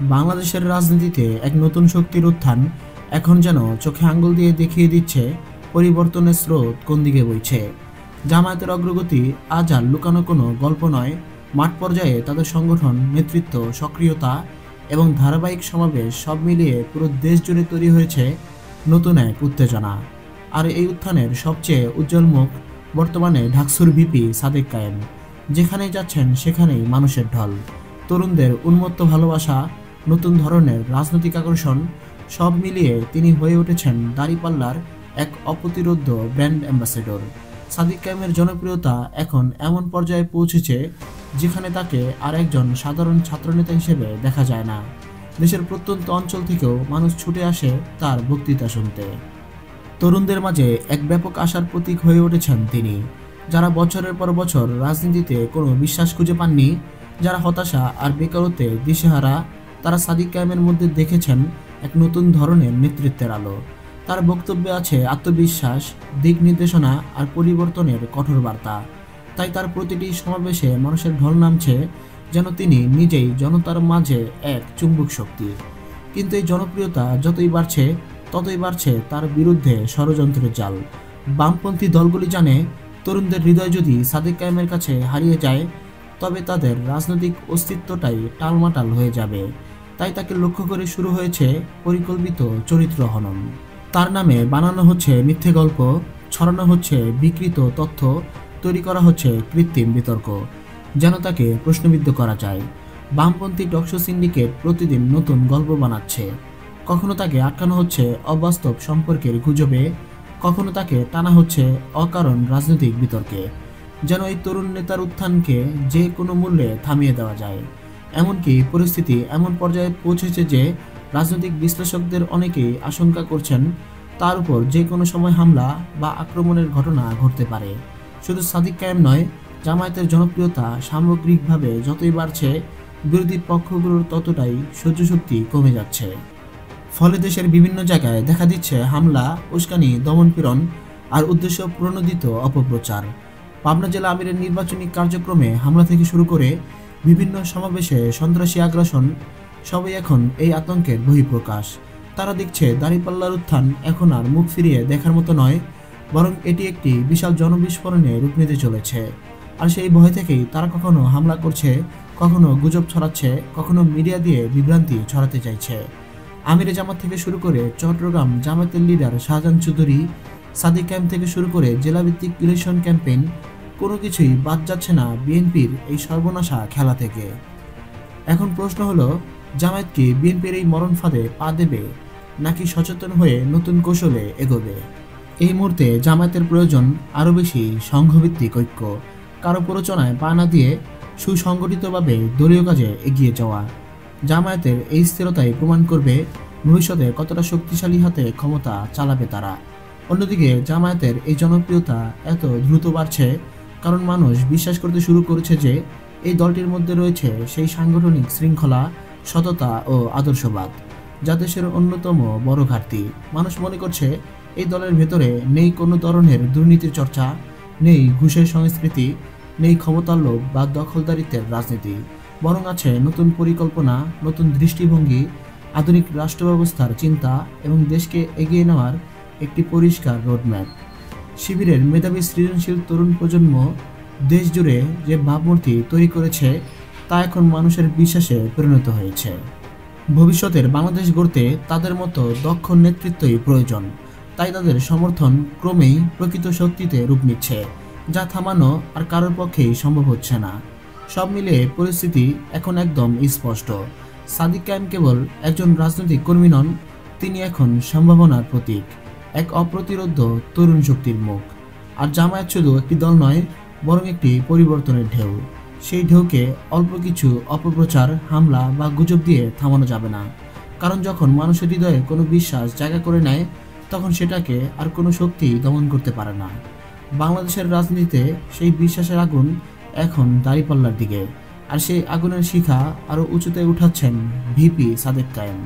বাংলাদেশের রাজনীতিতে এক নতুন শক্তির উত্থান এখন যেন চোখে আঙ্গুল দিয়ে দেখিয়ে দিচ্ছে পরিবর্তনের স্রোত কোন দিকে বইছে। জামায়াতের অগ্রগতি আজ আর লুকানো কোনো গল্প নয়। মাঠ পর্যায়ে তাদের সংগঠন, নেতৃত্ব, সক্রিয়তা এবং ধারাবাহিক সমাবেশ সব মিলিয়ে পুরো দেশ জুড়ে তৈরি হয়েছে নতুন এক উত্তেজনা। আর এই উত্থানের সবচেয়ে উজ্জ্বল মুখ বর্তমানে ঢাকসুর ভিপি সাদেক কায়েম। যেখানেই যাচ্ছেন সেখানেই মানুষের ঢল, তরুণদের উন্মত্ত ভালোবাসা, নতুন ধরনের রাজনৈতিক আকর্ষণ, সব মিলিয়ে তিনি হয়ে উঠেছেন দাঁড়িপাল্লার এক অপ্রতিরোধ্য ব্র্যান্ড অ্যাম্বাসেডর। সাদেক কায়েমের জনপ্রিয়তা এখন এমন পর্যায়ে পৌঁছেছে যেখানে তাকে আর একজন সাধারণ ছাত্রনেতা হিসেবে দেখা যায় না। দেশের প্রত্যন্ত অঞ্চল থেকেও মানুষ ছুটে আসে তার বক্তৃতা শুনতে। তরুণদের মাঝে এক ব্যাপক আশার প্রতীক হয়ে উঠেছেন তিনি। যারা বছরের পর বছর রাজনীতিতে কোনো বিশ্বাস খুঁজে পাননি, যারা হতাশা আর বেকারত্বে দিশেহারা, তারা সাদেক কায়েমের মধ্যে দেখেছেন এক নতুন ধরনের নেতৃত্বের আলো। তার বক্তব্যে আছে আত্মবিশ্বাস, দিক নির্দেশনা আর পরিবর্তনের কঠোর বার্তা। তাই তার প্রতিটি সমাবেশে মানুষের ঢল নামছে, যেন তিনি নিজেই জনতার মাঝে এক চুম্বক শক্তি। কিন্তু এই জনপ্রিয়তা যতই বাড়ছে ততই বাড়ছে তার বিরুদ্ধে ষড়যন্ত্রের জাল। বামপন্থী দলগুলি জানে, তরুণদের হৃদয় যদি সাদেক কায়েমের কাছে হারিয়ে যায় তবে তাদের রাজনৈতিক অস্তিত্বটাই টালমাটাল হয়ে যাবে। তাই তাকে লক্ষ্য করে শুরু হয়েছে পরিকল্পিত চরিত্র হনন। তার নামে বানানো হচ্ছে মিথ্যে গল্প, ছড়ানো হচ্ছে বিকৃত তথ্য, তৈরি করা হচ্ছে কৃত্রিম বিতর্ক, যেন তাকে প্রশ্নবিদ্ধ করা যায়। বামপন্থী টকশো সিন্ডিকেট প্রতিদিন নতুন গল্প বানাচ্ছে। কখনো তাকে আটকানো হচ্ছে অবাস্তব সম্পর্কের গুজবে, কখনো তাকে টানা হচ্ছে অকারণ রাজনৈতিক বিতর্কে, যেন এই তরুণ নেতার উত্থানকে যে কোনো মূল্যে থামিয়ে দেওয়া যায়। এমনকি পরিস্থিতি এমন পর্যায়ে পৌঁছেছে যে রাজনৈতিক বিশ্লেষকদের অনেকেই আশঙ্কা করছেন তার উপর যে কোনো সময় হামলা বা আক্রমণের ঘটনা ঘটতে পারে। শুধু সাদেক কায়েম নয়, জামায়াতের জনপ্রিয়তা সামগ্রিকভাবে যতই বাড়ছে, বিরোধী পক্ষগুলোর ততটাই সহ্যশক্তি কমে যাচ্ছে। ফলে দেশের বিভিন্ন জায়গায় দেখা দিচ্ছে হামলা, উস্কানি, দমনপীড়ন আর উদ্দেশ্য প্রণোদিত অপপ্রচার। পাবনা জেলা আমিরের নির্বাচনী কার্যক্রমে হামলা থেকে শুরু করে বিভিন্ন সমাবেশে সন্ত্রাসী আগ্রাসন, সবই এখন এই আতঙ্কের বহিঃপ্রকাশ। তারা দেখছে দাঁড়িপাল্লার উত্থান এখন আর মুখ ফিরিয়ে দেখার মতো নয়, বরং এটি একটি বিশাল জনবিস্ফোরণে রূপ নিতে চলেছে। আর সেই ভয় থেকেই তারা কখনো হামলা করছে, কখনো গুজব ছড়াচ্ছে, কখনো মিডিয়া দিয়ে বিভ্রান্তি ছড়াতে চাইছে। আমিরে জামাত থেকে শুরু করে চট্টগ্রাম জামায়াতের লিডার শাহজাহান চৌধুরী, সাদেক কায়েম থেকে শুরু করে জেলাভিত্তিক ইলেকশন ক্যাম্পেইন, কোনো কিছুই বাদ যাচ্ছে না বিএনপির এই সর্বনাশা খেলা থেকে। এখন প্রশ্ন হলো, জামায়াত কি বিএনপির এই মরণ ফাঁদে পা দেবে, নাকি সচেতন হয়ে নতুন কৌশলে এগোবে? এই মুহূর্তে জামায়াতের প্রয়োজন আরও বেশি সংঘভিত্তিক ঐক্য, কারো প্ররোচনায় পা না দিয়ে সুসংগঠিতভাবে দলীয় কাজে এগিয়ে যাওয়া। জামায়াতের এই স্থিরতাই প্রমাণ করবে ভবিষ্যতে কতটা শক্তিশালী হাতে ক্ষমতা চালাবে তারা। অন্যদিকে জামায়াতের এই জনপ্রিয়তা এত দ্রুত বাড়ছে কারণ মানুষ বিশ্বাস করতে শুরু করেছে যে এই দলটির মধ্যে রয়েছে সেই সাংগঠনিক শৃঙ্খলা, সততা ও আদর্শবাদ যা দেশের অন্যতম বড় ঘাটতি। মানুষ মনে করছে এই দলের ভেতরে নেই কোনো ধরনের দুর্নীতির চর্চা, নেই ঘুষের সংস্কৃতি, নেই ক্ষমতার লোভ বা দখলদারিত্বের রাজনীতি, বরং আছে নতুন পরিকল্পনা, নতুন দৃষ্টিভঙ্গি, আধুনিক রাষ্ট্র ব্যবস্থার চিন্তা এবং দেশকে এগিয়ে নেওয়ার একটি পরিষ্কার রোডম্যাপ। শিবিরের মেধাবী সৃজনশীল তরুণ প্রজন্ম দেশ জুড়ে যে ভাবমূর্তি তৈরি করেছে তা এখন মানুষের বিশ্বাসে পরিণত হয়েছে। ভবিষ্যতের বাংলাদেশ গড়তে তাদের মতো দক্ষ নেতৃত্বই প্রয়োজন। তাই তাদের সমর্থন ক্রমেই প্রকৃত শক্তিতে রূপ নিচ্ছে, যা থামানো আর কারোর পক্ষেই সম্ভব হচ্ছে না। সব মিলিয়ে পরিস্থিতি এখন একদম স্পষ্ট। সাদেক কায়েম কেবল একজন রাজনৈতিক কর্মী নন, তিনি এখন সম্ভাবনার প্রতীক, এক অপ্রতিরোধ্য তরুণ শক্তির মুখ। আর জামায়াত শুধু একটি দল নয়, বরং একটি পরিবর্তনের ঢেউ। সেই ঢেউকে অল্প কিছু অপপ্রচার, হামলা বা গুজব দিয়ে থামানো যাবে না। কারণ যখন মানুষের হৃদয়ে কোনো বিশ্বাস জায়গা করে নেয় তখন সেটাকে আর কোনো শক্তি দমন করতে পারে না। বাংলাদেশের রাজনীতিতে সেই বিশ্বাসের আগুন এখন দাঁড়িপাল্লার দিকে, আর সেই আগুনের শিখা আরও উঁচুতে উঠাচ্ছেন ভিপি সাদেক কায়েম।